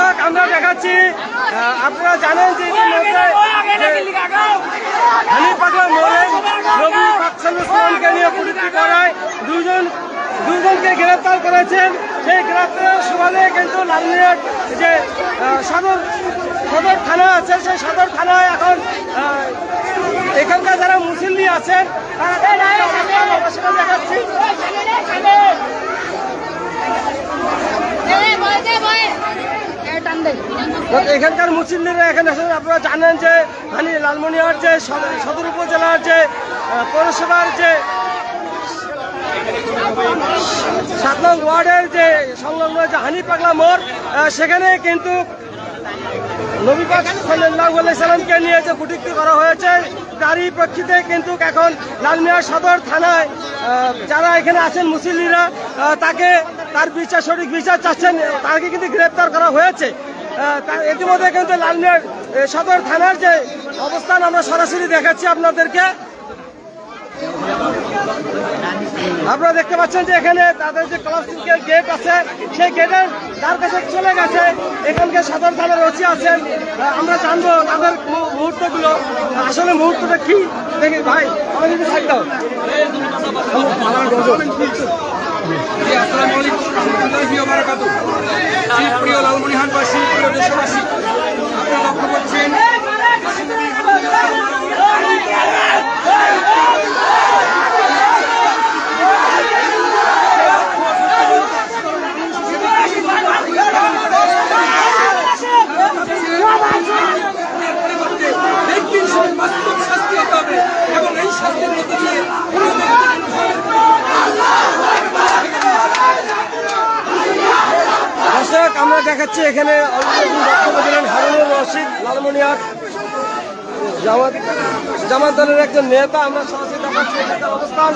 দর্শক আমরা দেখাচ্ছি, আপনারা জানেন যে হানিফ পাগলা মোড়ে নবী পাক সাল্লাল্লাহু আলাইহি ওয়াসাল্লামকে নিয়ে কুটুক্তি করায় দুজনকে গ্রেফতার করেছেন। সেই গ্রেফতারের সুবাদে কিন্তু লালমিয়ার যে সদর থানা আছে, সেই সদর থানায় এখন এখানকার যারা মুসল্লি আছেন তারা সেটা দেখাচ্ছি। এখানকার মুসল্লিরা এখানে আসলে আপনারা জানেন যে লালমনিরহাট যে সদর উপজেলার যে পৌরসভার যে 7 নং ওয়ার্ডের যে সংলগ্ন যে হানিফ পাগলা মোড়, সেখানে কিন্তু নবী পাক সাল্লাল্লাহু আলাইহি সাল্লামকে নিয়ে যে কুটুক্তি করা হয়েছে, তারই প্রেক্ষিতে কিন্তু এখন লালমিয়া সদর থানায় যারা এখানে আছেন মুসল্লিরা তার সঠিক বিচার চাচ্ছেন, তাকে কিন্তু গ্রেপ্তার করা হয়েছে। ইতিমধ্যে কিন্তু লালমিয়ার সদর থানার যে অবস্থান আমরা সরাসরি দেখাচ্ছি আপনাদেরকে। আপনারা দেখতে পাচ্ছেন যে এখানে তাদের যে ক্লাসিক্যাল গেট আছে, সেই গেটের তার কাছে চলে গেছে এখানকার সদর থানার ওসি আছেন। আমরা জানবো তাদের মুহূর্তগুলো, আসলে মুহূর্তটা কি। দেখি ভাই, আমাদের যদি সাইড দাও। প্রিয় লালমনিরহাটবাসী, প্রিয় দেশবাসী, আপনারা লক্ষ্য করছেন শাস্তি হতে হবে এবং এই শাস্তির মধ্যে দিয়ে দর্শক আমরা দেখাচ্ছি এখানে বক্তব্য দিলেন হারুনুর রশিদ, লালমনিরহাট জামাত দলের একজন নেতা। আমরা সরাসরি দেখাচ্ছি এখানকার অবস্থান।